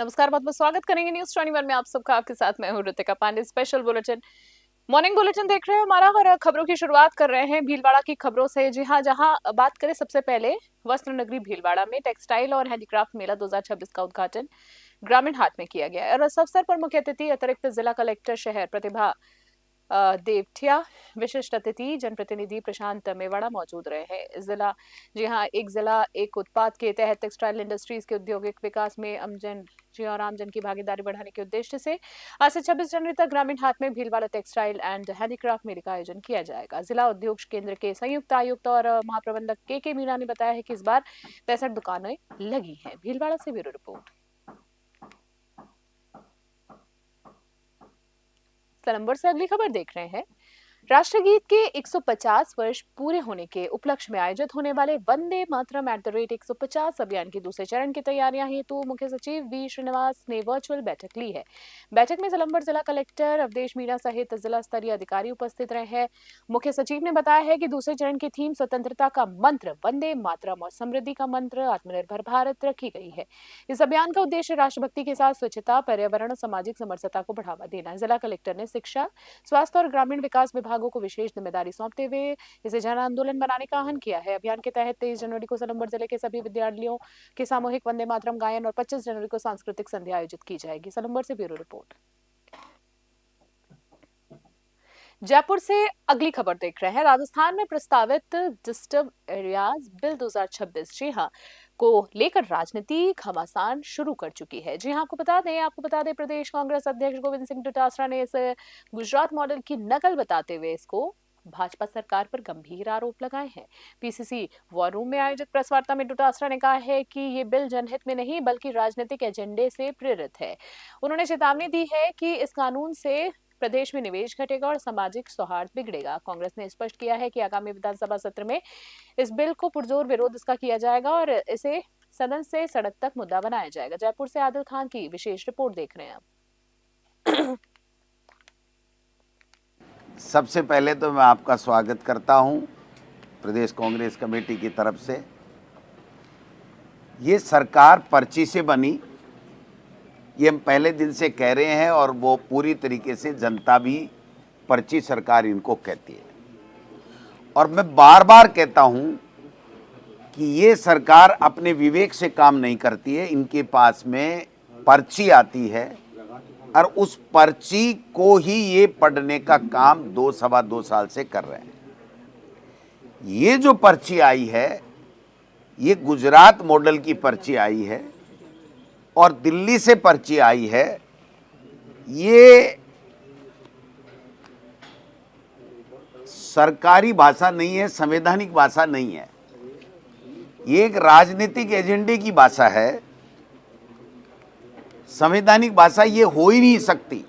नमस्कार, बहुत बहुत स्वागत करेंगे न्यूज 21 में आप सबका। आपके साथ मैं हूं Ritika Pandey. Special bulletin, morning bulletin देख रहे हैं हमारा, और खबरों की शुरुआत कर रहे हैं भीलवाड़ा की खबरों से। जी हां, जहां बात करें सबसे पहले वस्त्र नगरी भीलवाड़ा में टेक्सटाइल और हैंडीक्राफ्ट मेला 2026 का उद्घाटन ग्रामीण हाट में किया गया है। और इस अवसर पर मुख्य अतिथि अतिरिक्त जिला कलेक्टर शहर प्रतिभा देवठिया, विशिष्ट अतिथि जनप्रतिनिधि प्रशांत मेवाड़ा मौजूद रहे हैं। जिला, जी हाँ, एक जिला एक उत्पाद के तहत टेक्सटाइल इंडस्ट्रीज के औद्योगिक विकास में अमजन, जी और आमजन की भागीदारी बढ़ाने के उद्देश्य से आज से 26 जनवरी तक ग्रामीण हाट में भीलवाड़ा टेक्सटाइल एंड हैंडीक्राफ्ट मेले का आयोजन किया जाएगा। जिला उद्योग केंद्र के संयुक्त आयुक्त और महाप्रबंधक के मीणा ने बताया है कि इस बार 65 दुकानें लगी हैं। भीलवाड़ा से ब्यूरो रिपोर्ट। नंबर से अगली खबर देख रहे हैं। राष्ट्रगीत के 150 वर्ष पूरे होने के उपलक्ष्य में आयोजित होने वाले वंदे मातरम @150 अभियान के दूसरे चरण की तैयारियां हेतु मुख्य सचिव वी श्रीनिवास ने वर्चुअल बैठक ली है। बैठक में सिलंबर जिला कलेक्टर अवधेश मीणा सहित जिला स्तरीय अधिकारी उपस्थित रहे हैं। मुख्य सचिव ने बताया है कि दूसरे चरण की थीम स्वतंत्रता का मंत्र वंदे मातरम और समृद्धि का मंत्र आत्मनिर्भर भारत रखी गई है। इस अभियान का उद्देश्य राष्ट्रभक्ति के साथ स्वच्छता, पर्यावरण और सामाजिक समरसता को बढ़ावा देना है। जिला कलेक्टर ने शिक्षा, स्वास्थ्य और ग्रामीण विकास विभागों को विशेष जिम्मेदारी सौंपते हुए इसे जन आंदोलन बनाने का आह्वान किया है। अभियान के तहत 23 जनवरी को सिलंबर जिले के सभी विद्यालयों के सामूहिक वंदे मातरम गायन और 25 जनवरी को सांस्कृतिक संध्या आयोजित की जाएगी। सिलंबर से ब्यूरो रिपोर्ट। जयपुर से अगली खबर देख रहे हैं। राजस्थान में प्रस्तावित डिस्टर्ब एरियाज बिल 2026, जी हाँ, को लेकर राजनीति घमासान शुरू कर चुकी है। जी हाँ, आपको बता दें प्रदेश कांग्रेस अध्यक्ष गोविंद सिंह डोटासरा ने इस गुजरात मॉडल की नकल बताते हुए इसको भाजपा सरकार पर गंभीर आरोप लगाए हैं। पीसीसी वॉर रूम में आयोजित प्रेस वार्ता में डोटासरा ने कहा है कि ये बिल जनहित में नहीं बल्कि राजनीतिक एजेंडे से प्रेरित है। उन्होंने चेतावनी दी है कि इस कानून से प्रदेश में निवेश घटेगा और सामाजिक सौहार्द बिगड़ेगा। कांग्रेस ने स्पष्ट किया है कि आगामी विधानसभा सत्र में इस बिल को पुरजोर विरोध इसका किया जाएगा और इसे सदन से सड़क तक मुद्दा बनाया जाएगा। जयपुर से आदिल खान की विशेष रिपोर्ट देख रहे हैं आप। सबसे पहले तो मैं आपका स्वागत करता हूं प्रदेश कांग्रेस कमेटी की तरफ से। ये सरकार पर्ची से बनी, ये हम पहले दिन से कह रहे हैं और वो पूरी तरीके से जनता भी पर्ची सरकार इनको कहती है। और मैं बार बार कहता हूं कि ये सरकार अपने विवेक से काम नहीं करती है। इनके पास में पर्ची आती है और उस पर्ची को ही ये पढ़ने का काम 2 सवा 2 साल से कर रहे हैं। ये जो पर्ची आई है, ये गुजरात मॉडल की पर्ची आई है और दिल्ली से पर्ची आई है। ये सरकारी भाषा नहीं है, संवैधानिक भाषा नहीं है, ये एक राजनीतिक एजेंडे की भाषा है। संवैधानिक भाषा ये हो ही नहीं सकती।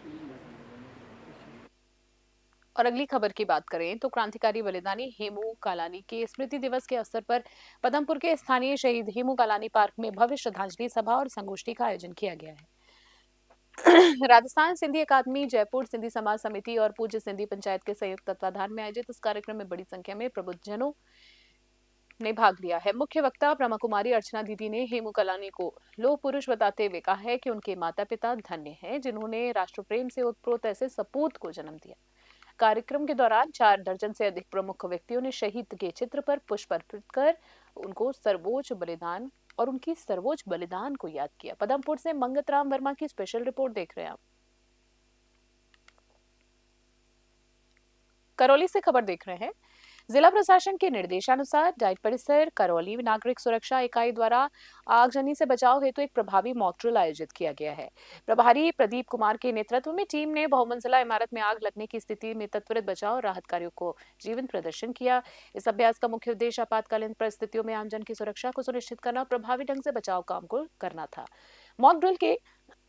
और अगली खबर की बात करें तो क्रांतिकारी बलिदानी हेमू कालानी के स्मृति दिवस के अवसर पर पदमपुर के स्थानीय शहीद हेमू कालानी पार्क में भव्य श्रद्धांजलि सभा और संगोष्ठी का आयोजन किया गया है। राजस्थान सिंधी अकादमी, जयपुर सिंधी समाज समिति और पूज्य सिंधी पंचायत के संयुक्त तत्वाधान में आयोजित इस कार्यक्रम में बड़ी संख्या में प्रबुद्धजनों ने भाग लिया है। मुख्य वक्ता ब्रह्मा कुमारी अर्चना दीदी ने हेमू कलानी को लोह पुरुष बताते हुए कहा है कि उनके माता पिता धन्य हैं जिन्होंने राष्ट्र प्रेम से ओतप्रोत ऐसे सपूत को जन्म दिया। कार्यक्रम के दौरान 4 दर्जन से अधिक प्रमुख व्यक्तियों ने शहीद के चित्र पर पुष्प अर्पित कर उनकी सर्वोच्च बलिदान को याद किया। पदमपुर से मंगत राम वर्मा की स्पेशल रिपोर्ट देख रहे हैं आप। करौली से खबर देख रहे हैं। जिला प्रशासन के निर्देशानुसार डाइट परिसर करौली नागरिक सुरक्षा इकाई द्वारा आगजनी से बचाव हेतु एक प्रभावी मॉक ड्रिल आयोजित किया गया है। प्रभारी प्रदीप कुमार के नेतृत्व में टीम ने बहुमंजिला इमारत में आग लगने की स्थिति में त्वरित बचाव और राहत कार्यों को जीवंत प्रदर्शन किया। इस अभ्यास का मुख्य उद्देश्य आपातकालीन परिस्थितियों में आमजन की सुरक्षा को सुनिश्चित करना और प्रभावी ढंग से बचाव काम को करना था। मॉक ड्रिल के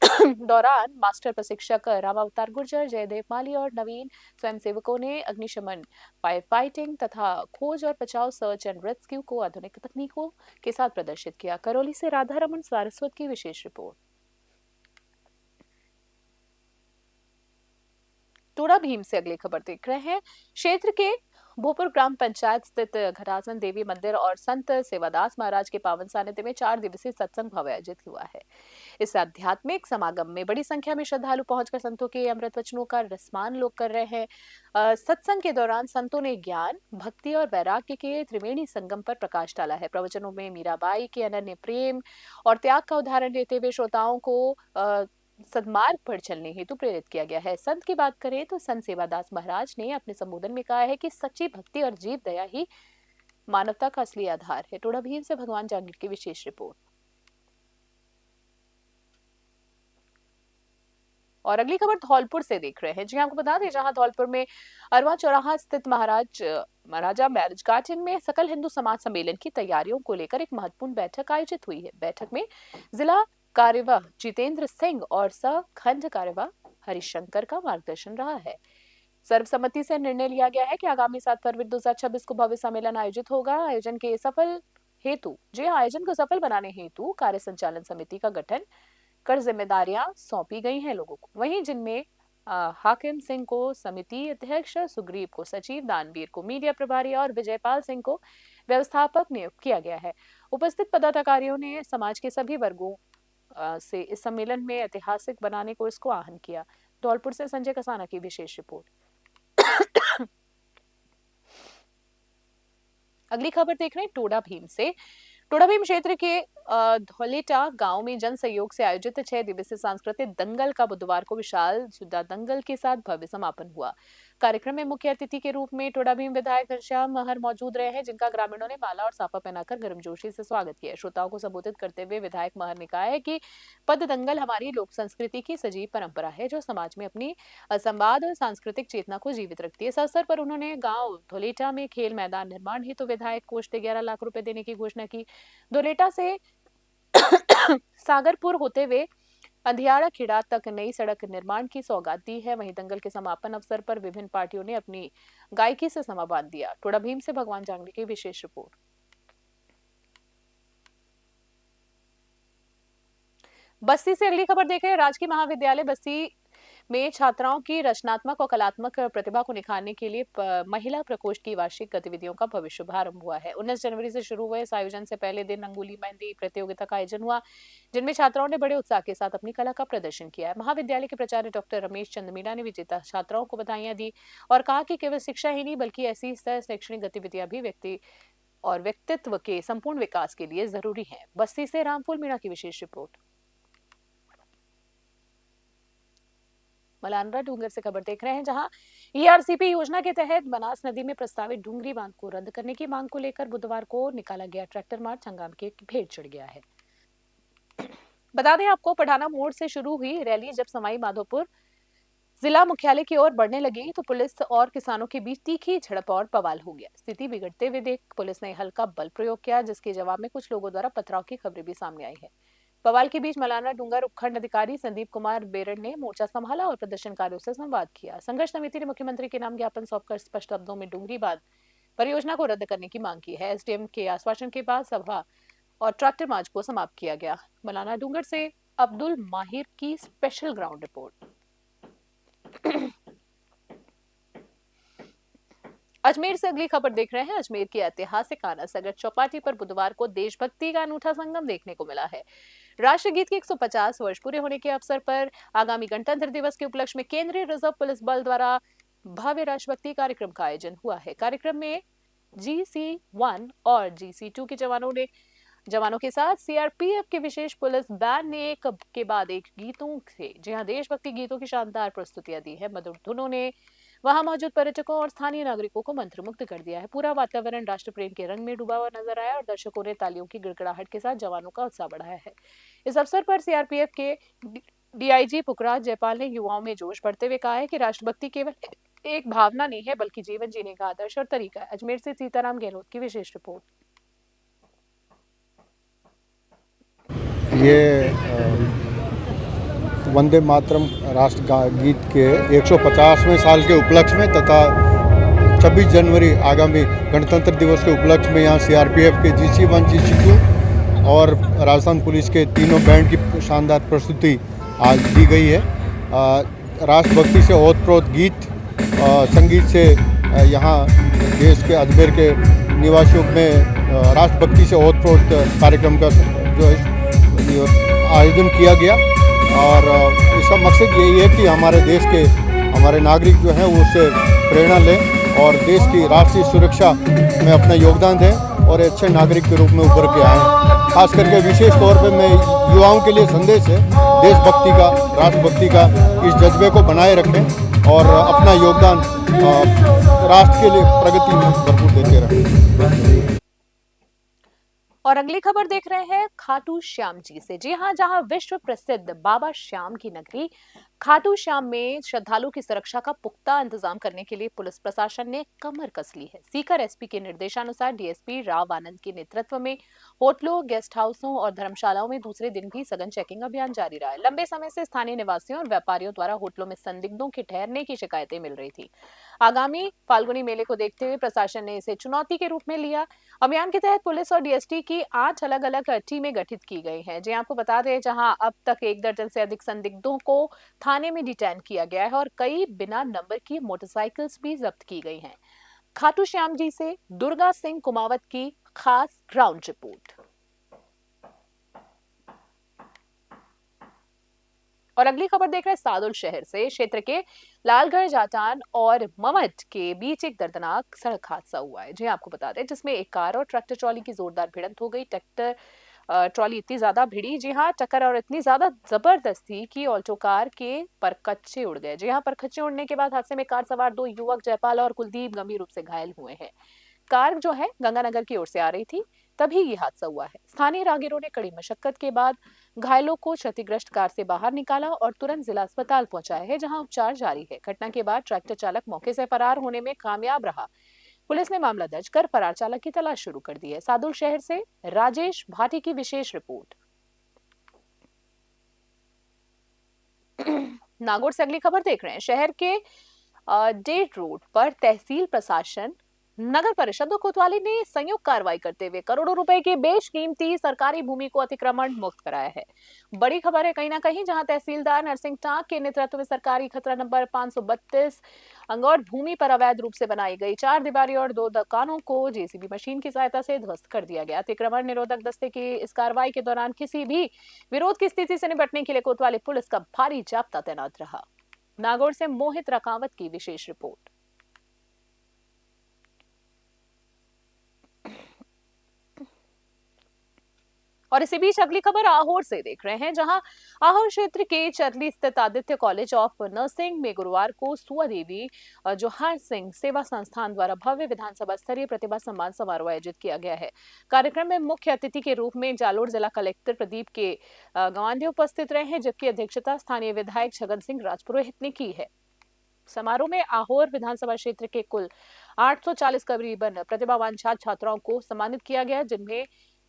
दौरान मास्टर प्रशिक्षक रामावतार गुर्जर, जयदेव माली और नवीन स्वयंसेवकों ने अग्निशमन, फायर फाइटिंग तथा खोज और बचाव, सर्च एंड रेस्क्यू को आधुनिक तकनीकों के साथ प्रदर्शित किया। करौली से राधा रमन सारस्वत की विशेष रिपोर्ट। टोडा भीम से अगली खबर देख रहे हैं। क्षेत्र के भोपुर ग्राम पंचायत स्थित घरासन देवी मंदिर और संत सेवादास महाराज के पावन सानिध्य में 4 दिवसीय सत्संग भव्य आयोजित हुआ है। इस आध्यात्मिक समागम में बड़ी संख्या में श्रद्धालु पहुंचकर संतों के अमृत वचनों का रसमान लोग कर रहे हैं। सत्संग के दौरान संतों ने ज्ञान, भक्ति और वैराग्य के त्रिवेणी संगम पर प्रकाश डाला है। प्रवचनों में मीराबाई के अनन्य प्रेम और त्याग का उदाहरण देते हुए श्रोताओं को सन्मार्ग पर चलने हेतु प्रेरित किया गया है। संत की बात करें तो संत सेवादास महाराज ने अपने संबोधन में कहा है कि सच्ची भक्ति और जीव दया ही मानवता का असली आधार है। टोडा भीम से भगवान जांगीर की विशेष रिपोर्ट। और अगली खबर धौलपुर से देख रहे हैं। जी आपको बता दें, जहां धौलपुर में अरवा चौराहा स्थित महाराजा मैरिज गार्डन में सकल हिंदू समाज सम्मेलन की तैयारियों को लेकर एक महत्वपूर्ण बैठक आयोजित हुई है। बैठक में जिला कार्यवाह जितेंद्र सिंह और सह खंड कार्यवाह हरिशंकर का मार्गदर्शन रहा है। सर्वसम्मति से निर्णय लिया गया है कि आगामी 7 फरवरी 2026 को भव्य सम्मेलन आयोजित होगा। आयोजन को सफल बनाने हेतु कार्य संचालन समिति का गठन कर जिम्मेदारियां सौंपी गई हैं लोगों को। वहीं जिनमें हाकिम सिंह को समिति अध्यक्ष, सुग्रीव को सचिव, दानवीर को मीडिया प्रभारी और विजयपाल सिंह को व्यवस्थापक नियुक्त किया गया है। उपस्थित पदाधिकारियों ने समाज के सभी वर्गों से इस सम्मेलन में ऐतिहासिक बनाने को इसको आहवान किया। धौलपुर से संजय कसाना की विशेष रिपोर्ट। अगली खबर देख रहे हैं टोडा भीम से। टोडा भीम क्षेत्र के धौलेटा गांव में जन सहयोग से आयोजित 6 दिवसीय सांस्कृतिक दंगल का बुधवार को विशाल जुदा दंगल के साथ भव्य समापन हुआ। कार्यक्रम में मुख्य अतिथि के रूप में टोडा भीम विधायक घनश्याम महर मौजूद रहे हैं, जिनका ग्रामीणों ने माला और साफा पहनाकर गर्मजोशी से स्वागत किया। श्रोताओं को संबोधित करते हुए विधायक महर ने कहा है कि पद दंगल हमारी लोक संस्कृति की सजीव परंपरा है, जो समाज में अपनी संवाद और सांस्कृतिक चेतना को जीवित रखती है। इस अवसर पर उन्होंने गाँव धौलेटा में खेल मैदान निर्माण हेतु तो विधायक कोष से 11 लाख रुपए देने की घोषणा की। धौलेटा से सागरपुर होते हुए अंधियाड़ा खिड़ा तक नई सड़क निर्माण की सौगात दी है। वहीं दंगल के समापन अवसर पर विभिन्न पार्टियों ने अपनी गायकी से समा बांध दिया। टोडा भीम से भगवान जांगड़ी की विशेष रिपोर्ट। बस्ती से अगली खबर देखें। राजकीय महाविद्यालय बस्ती में छात्राओं की रचनात्मक और कलात्मक प्रतिभा को निखारने के लिए महिला प्रकोष्ठ की वार्षिक गतिविधियों का भव्य शुभारंभ हुआ है। 19 जनवरी से शुरू हुए इस आयोजन से पहले दिन रंगोली मेहंदी प्रतियोगिता का आयोजन हुआ, जिनमें छात्राओं ने बड़े उत्साह के साथ अपनी कला का प्रदर्शन किया है। महाविद्यालय के प्राचार्य डॉक्टर रमेश चंद मीणा ने विजेता छात्राओं को बधाइयां दी और कहा कि केवल शिक्षा ही नहीं बल्कि ऐसी सह शैक्षणिक गतिविधियां भी व्यक्ति और व्यक्तित्व के संपूर्ण विकास के लिए जरूरी है। बस्ती से रामफूल मीणा की विशेष रिपोर्ट। मलानरा डूंगर से खबर देख रहे हैं, जहां ईआरसीपी योजना के तहत बनास नदी में प्रस्तावित डूंगरी बांध को रद्द करने की मांग को लेकर बुधवार को निकाला गया ट्रैक्टर मार्च हंगामे के भेंट चढ़ गया है। बता दें आपको, पठाना मोड़ से शुरू हुई रैली जब सवाई माधोपुर जिला मुख्यालय की ओर बढ़ने लगी तो पुलिस और किसानों के बीच तीखी झड़प और बवाल हो गया। स्थिति बिगड़ते हुए देख पुलिस ने हल्का बल प्रयोग किया, जिसके जवाब में कुछ लोगों द्वारा पथराव की खबरें भी सामने आई है। बवाल के बीच मलाना डूंगर उपखंड अधिकारी संदीप कुमार बेरड़ ने मोर्चा संभाला और प्रदर्शनकारियों से संवाद किया। संघर्ष समिति ने मुख्यमंत्री के नाम ज्ञापन सौंपकर स्पष्ट शब्दों में डूंगरी बांध परियोजना को रद्द करने की मांग की है। एसडीएम के आश्वासन के बाद सभा और ट्रैक्टर मार्च को समाप्त किया गया। मलाना डूंगर से अब्दुल माहिर की स्पेशल ग्राउंड रिपोर्ट। अजमेर से अगली खबर देख रहे हैं। अजमेर की ऐतिहासिक आना सगर चौपाटी पर बुधवार को देशभक्ति का अनूठा संगम देखने को मिला है। राष्ट्रगीत के 150 वर्ष पूरे होने के अवसर पर आगामी गणतंत्र दिवस के उपलक्ष्य में केंद्रीय रिजर्व पुलिस बल द्वारा भव्य राष्ट्रभक्ति कार्यक्रम का आयोजन हुआ है। कार्यक्रम में GC1 और GC2 के जवानों के साथ सीआरपीएफ के विशेष पुलिस बैंड ने एक के बाद एक गीतों से देशभक्ति गीतों की शानदार प्रस्तुतियां दी है। मधुर धुनों ने वहां मौजूद पर्यटकों और स्थानीय नागरिकों को मंत्रमुग्ध कर दिया है। पूरा वातावरण राष्ट्र प्रेम के रंग में डूबा हुआ नजर आया और दर्शकों ने तालियों की गिड़गिड़ाहट के साथ जवानों का उत्साह बढ़ाया है। इस अवसर पर सीआरपीएफ के डीआईजी पुखराज जयपाल ने युवाओं में जोश बढ़ते हुए कहा है कि राष्ट्रभक्ति केवल एक भावना नहीं है बल्कि जीवन जीने का आदर्श और तरीका है। अजमेर से सीताराम गहलोत की विशेष रिपोर्ट। ये वंदे मातरम राष्ट्र गीत के 150वें साल के उपलक्ष्य में तथा 26 जनवरी आगामी गणतंत्र दिवस के उपलक्ष्य में यहाँ सीआरपीएफ के GC1, GC2 और राजस्थान पुलिस के तीनों बैंड की शानदार प्रस्तुति आज दी गई है। राष्ट्रभक्ति से ओतप्रोत गीत संगीत से यहाँ देश के अजमेर के निवासियों में राष्ट्रभक्ति से ओतप्रोत कार्यक्रम का जो है आयोजन किया गया। और इसका मकसद यही है कि हमारे देश के हमारे नागरिक जो हैं वो उससे प्रेरणा लें और देश की राष्ट्रीय सुरक्षा में अपना योगदान दें और अच्छे नागरिक के रूप में उभर के आएँ। खास करके विशेष तौर पे मैं युवाओं के लिए संदेश है देशभक्ति का, राष्ट्रभक्ति का, इस जज्बे को बनाए रखें और अपना योगदान राष्ट्र के लिए प्रगति में भरपूर देते रहें। और अगली खबर देख रहे हैं खाटू श्याम जी से। जी हाँ, जहां विश्व प्रसिद्ध बाबा श्याम की नगरी खाटू श्याम में श्रद्धालु की सुरक्षा का पुख्ता इंतजाम करने के लिए पुलिस प्रशासन ने कमर कस ली है। सीकर एसपी के निर्देशानुसार डीएसपी राव आनंद के नेतृत्व में होटलों, गेस्ट हाउसों और धर्मशालाओं में दूसरे दिन भी सघन चेकिंग अभियान जारी रहा है। लंबे समय से स्थानीय निवासियों और व्यापारियों द्वारा होटलों में संदिग्धों के ठहरने की शिकायतें मिल रही थी। आगामी फाल्गुनी मेले को देखते हुए प्रशासन ने इसे चुनौती के रूप में लिया। अभियान के तहत पुलिस और डीएसटी की 8 अलग अलग टीमें गठित की गई हैं। जी आपको बता दें, जहां अब तक 1 दर्जन से अधिक संदिग्धों को थाने में डिटेन किया गया है और कई बिना नंबर की मोटरसाइकिल्स भी जब्त की गई हैं। खाटू श्याम जी से दुर्गा सिंह कुमावत की खास ग्राउंड रिपोर्ट। और अगली खबर देख रहे हैं सादुल शहर से। क्षेत्र के लालगढ़ जाटान और ममट के बीच एक दर्दनाक सड़क हादसा हुआ है। जी आपको बता दें, जिसमें एक कार और ट्रैक्टर ट्रॉली की जोरदार भिड़ंत हो गई। ट्रैक्टर ट्रॉली इतनी ज्यादा भिड़ी, जी हाँ, टक्कर और इतनी ज्यादा जबरदस्त थी कि ऑल्टो कार के परखच्चे उड़ गए। जी हाँ, परखच्चे उड़ने के बाद हादसे में कार सवार 2 युवक जयपाल और कुलदीप गंभीर रूप से घायल हुए हैं। कार जो है गंगानगर की ओर से आ रही थी, तभी ये हादसा हुआ है। स्थानीय राहगीरों ने कड़ी मशक्कत के बाद घायलों को क्षतिग्रस्त कार से बाहर निकाला और तुरंत जिला अस्पताल पहुंचाया है, जहां उपचार जारी है। घटना के बाद ट्रैक्टर चालक मौके से फरार होने में कामयाब रहा। पुलिस ने मामला दर्ज कर फरार चालक की तलाश शुरू कर दी है। सादुल शहर से राजेश भाटी की विशेष रिपोर्ट। नागौर से अगली खबर देख रहे हैं। शहर के डेट रोड पर तहसील प्रशासन, नगर परिषद और कोतवाली ने संयुक्त कार्रवाई करते हुए करोड़ों रुपए की बेशकीमती सरकारी भूमि को अतिक्रमण मुक्त कराया है। बड़ी खबर है कहीं ना कहीं, जहां तहसीलदार नरसिंह टाक के नेतृत्व में सरकारी खतरा नंबर 532 अंगौर भूमि पर अवैध रूप से बनाई गई 4 दीवारी और 2 दुकानों को जेसीबी मशीन की सहायता से ध्वस्त कर दिया गया। अतिक्रमण निरोधक दस्ते की इस कार्रवाई के दौरान किसी भी विरोध की स्थिति से निपटने के लिए कोतवाली पुलिस का भारी जाब्ता तैनात रहा। नागौर से मोहित रकावत की विशेष रिपोर्ट। और इसी बीच अगली खबर आहोर से देख रहे हैं, जहां आहोर क्षेत्र के चरली स्थित आदित्य कॉलेज ऑफ नर्सिंग में गुरुवार को सुआ देवी जोहार सिंह सेवा संस्थान द्वारा भव्य विधानसभा स्तरीय प्रतिभा सम्मान समारोह आयोजित किया गया है। कार्यक्रम में मुख्य अतिथि के रूप में जालोर जिला कलेक्टर प्रदीप के गवांडे उपस्थित रहे हैं, जबकि अध्यक्षता स्थानीय विधायक छगन सिंह राजपुरोहित ने की है। समारोह में आहोर विधानसभा क्षेत्र के कुल 840 करीबन प्रतिभावान छात्र छात्राओं को सम्मानित किया गया,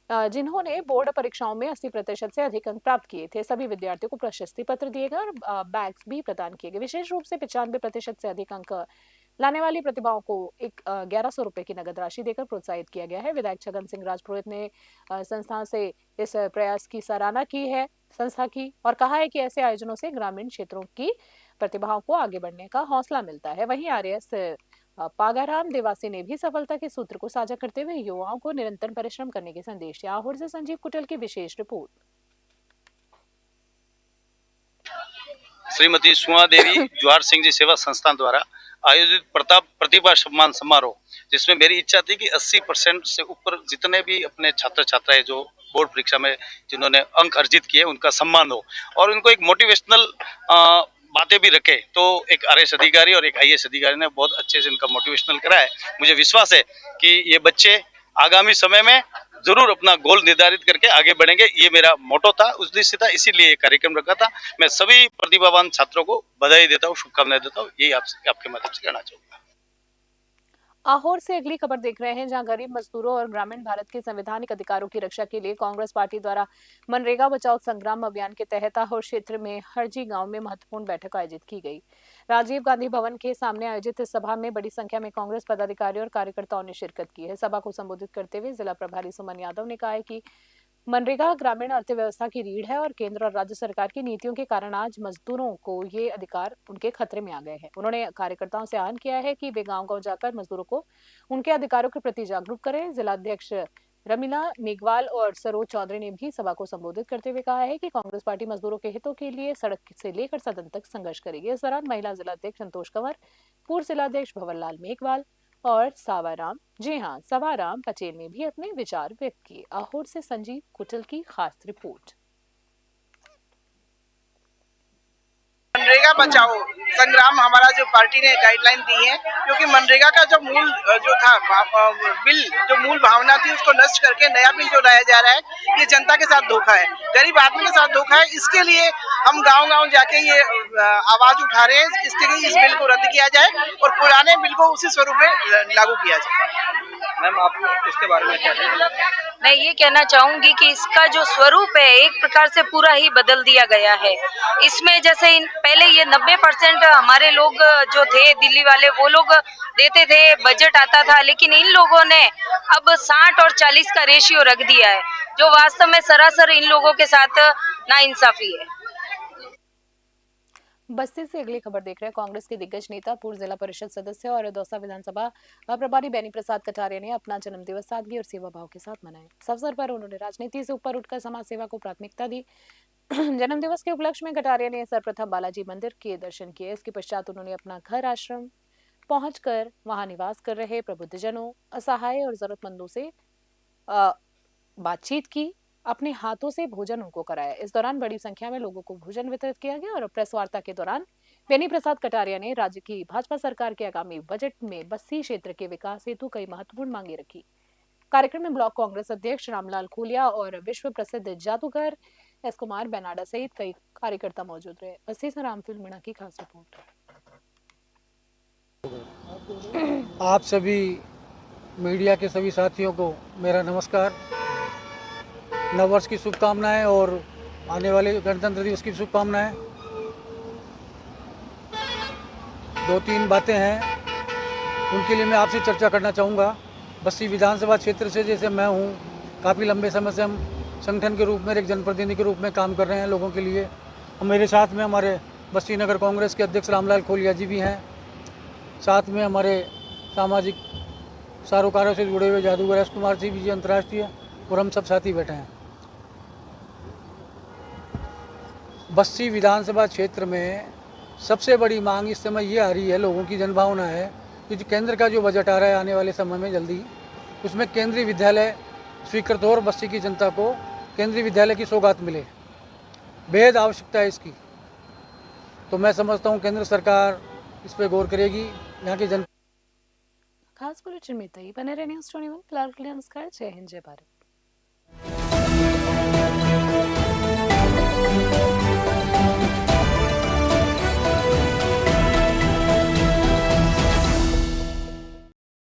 जिन्होंने बोर्ड परीक्षाओं में 80% से अधिक अंक प्राप्त किए थे। सभी विद्यार्थियों को प्रशस्ति पत्र दिए गए और बैग्स भी प्रदान किए गए। विशेष रूप से 95% से अधिक अंक लाने वाली प्रतिभाओं को 1100 रुपए की नगद राशि देकर प्रोत्साहित किया गया है। विधायक छगन सिंह राजपुरोहित ने संस्था से इस प्रयास की सराहना की है संस्था की, और कहा है कि ऐसे आयोजनों से ग्रामीण क्षेत्रों की प्रतिभाओं को आगे बढ़ने का हौसला मिलता है। वहीं आरएस पागाराम देवासी ने भी सफलता के सूत्र को साझा करते हुए युवाओं को निरंतर परिश्रम करने के संदेश दिया। आहोर से संजीव कुटल की विशेष रिपोर्ट। श्रीमती सुआ देवी जोहार सिंह जी सेवा संस्थान द्वारा आयोजित प्रतिभा सम्मान समारोह, जिसमें मेरी इच्छा थी कि 80% से ऊपर जितने भी अपने छात्र छात्राएं जो बोर्ड परीक्षा में जिन्होंने अंक अर्जित किए उनका सम्मान हो और उनको एक मोटिवेशनल बातें भी रखे। तो एक आरएस अधिकारी और एक आईएएस अधिकारी ने बहुत अच्छे से इनका मोटिवेशनल करा है। मुझे विश्वास है कि ये बच्चे आगामी समय में जरूर अपना गोल निर्धारित करके आगे बढ़ेंगे। ये मेरा मोटो था, उद्देश्य था, इसीलिए ये कार्यक्रम रखा था। मैं सभी प्रतिभावान छात्रों को बधाई देता हूँ, शुभकामनाएं देता हूँ। यही आपके माध्यम से कहना चाहूँगा। आहोर से अगली खबर देख रहे हैं, जहां गरीब मजदूरों और ग्रामीण भारत के संवैधानिक अधिकारों की रक्षा के लिए कांग्रेस पार्टी द्वारा मनरेगा बचाओ संग्राम अभियान के तहत आहोर क्षेत्र में हरजी गांव में महत्वपूर्ण बैठक आयोजित की गई। राजीव गांधी भवन के सामने आयोजित इस सभा में बड़ी संख्या में कांग्रेस पदाधिकारी और कार्यकर्ताओं ने शिरकत की है। सभा को संबोधित करते हुए जिला प्रभारी सुमन यादव ने कहा है कि मनरेगा ग्रामीण अर्थव्यवस्था की रीढ़ है और केंद्र और राज्य सरकार की नीतियों के कारण आज मजदूरों को ये अधिकार उनके खतरे में आ गए हैं। उन्होंने कार्यकर्ताओं से आह्वान किया है कि वे गांव-गांव जाकर मजदूरों को उनके अधिकारों के प्रति जागरूक करें। जिलाध्यक्ष रमीला मेघवाल और सरोज चौधरी ने भी सभा को संबोधित करते हुए कहा है कि कांग्रेस पार्टी मजदूरों के हितों के लिए सड़क से लेकर सदन तक संघर्ष करेगी। इस दौरान महिला जिलाध्यक्ष संतोष कंवर, पूर्व जिलाध्यक्ष भंवरलाल मेघवाल और सवाराम पटेल ने भी अपने विचार व्यक्त किए। आहोर से संजीव कुटल की खास रिपोर्ट। मनरेगा बचाओ संग्राम हमारा जो पार्टी ने गाइडलाइन दी है, क्योंकि मनरेगा का जो मूल जो था बिल, जो मूल भावना थी, उसको नष्ट करके नया बिल जो लाया जा रहा है, ये जनता के साथ धोखा है, गरीब आदमी के साथ धोखा है। इसके लिए हम गांव-गांव जाके ये आवाज उठा रहे हैं, इसके लिए इस बिल को रद्द किया जाए और पुराने बिल को उसी स्वरूप में लागू किया जाए। मैम, आप इसके बारे में क्या कहेंगे? मैं ये कहना चाहूंगी कि इसका जो स्वरूप है एक प्रकार से पूरा ही बदल दिया गया है। इसमें जैसे पहले ये 90% हमारे लोग जो थे दिल्ली वाले, वो लोग देते थे, बजट आता था, लेकिन इन लोगों ने अब 60 और 40 का रेशियो रख दिया है, जो वास्तव में सरासर इन लोगों के साथ नाइंसाफी है। बस्ती से अगली खबर देख रहे हैं। कांग्रेस के दिग्गज नेता, पूर्व जिला परिषद सदस्य और दौसा विधानसभा प्रभारी बेनी प्रसाद कटारिया ने अपना जन्मदिवस सादगी और सेवा भाव के साथ मनाया। इस अवसर पर उन्होंने राजनीति से ऊपर उठकर समाज सेवा को प्राथमिकता दी। जन्मदिवस के उपलक्ष्य में कटारिया ने सर्वप्रथम बालाजी मंदिर के दर्शन किए। इसके पश्चात उन्होंने अपना घर आश्रम पहुंचकर वहां निवास कर रहे प्रबुद्धजनों, असहाय और जरूरतमंदों से बातचीत की, अपने हाथों से भोजन उनको कराया। इस दौरान बड़ी संख्या में लोगों को भोजन वितरित किया गया और प्रेस वार्ता के दौरान बेनी प्रसाद कटारिया ने राज्य की भाजपा सरकार के आगामी बजट में बस्ती क्षेत्र के विकास हेतु कई महत्वपूर्ण मांगे रखी। कार्यक्रम में ब्लॉक कांग्रेस अध्यक्ष रामलाल खोलिया और विश्व प्रसिद्ध जादूगर एस कुमार बेनाडा सहित कई कार्यकर्ता मौजूद रहे। बस्ती से रामफिल मीणा की खास रिपोर्ट। आप सभी मीडिया के सभी साथियों को मेरा नमस्कार, नववर्ष की शुभकामनाएं और आने वाले गणतंत्र दिवस की शुभकामनाएं। 2-3 बातें हैं, उनके लिए मैं आपसे चर्चा करना चाहूँगा। बस्ती विधानसभा क्षेत्र से जैसे मैं हूँ, काफ़ी लंबे समय से हम संगठन के रूप में, एक जनप्रतिनिधि के रूप में काम कर रहे हैं लोगों के लिए। और मेरे साथ में हमारे बस्ती नगर कांग्रेस के अध्यक्ष रामलाल खोलिया जी भी हैं, साथ में हमारे सामाजिक सरोकारों से जुड़े हुए जादूगर एस कुमार जी भी अंतर्राष्ट्रीय, और हम सब साथी बैठे हैं। बस्ती विधानसभा क्षेत्र में सबसे बड़ी मांग इस समय ये आ रही है, लोगों की जनभावना है कि जो केंद्र का जो बजट आ रहा है आने वाले समय में जल्दी, उसमें केंद्रीय विद्यालय स्वीकृत हो और बस्ती की जनता को केंद्रीय विद्यालय की सौगात मिले। बेहद आवश्यकता है इसकी। तो मैं समझता हूँ केंद्र सरकार इस पर गौर करेगी। यहाँ की जनता। खास बुलेटिन में बने रहे न्यूज़ 21। फिलहाल के लिए नमस्कार, जय हिंद, जय भारत।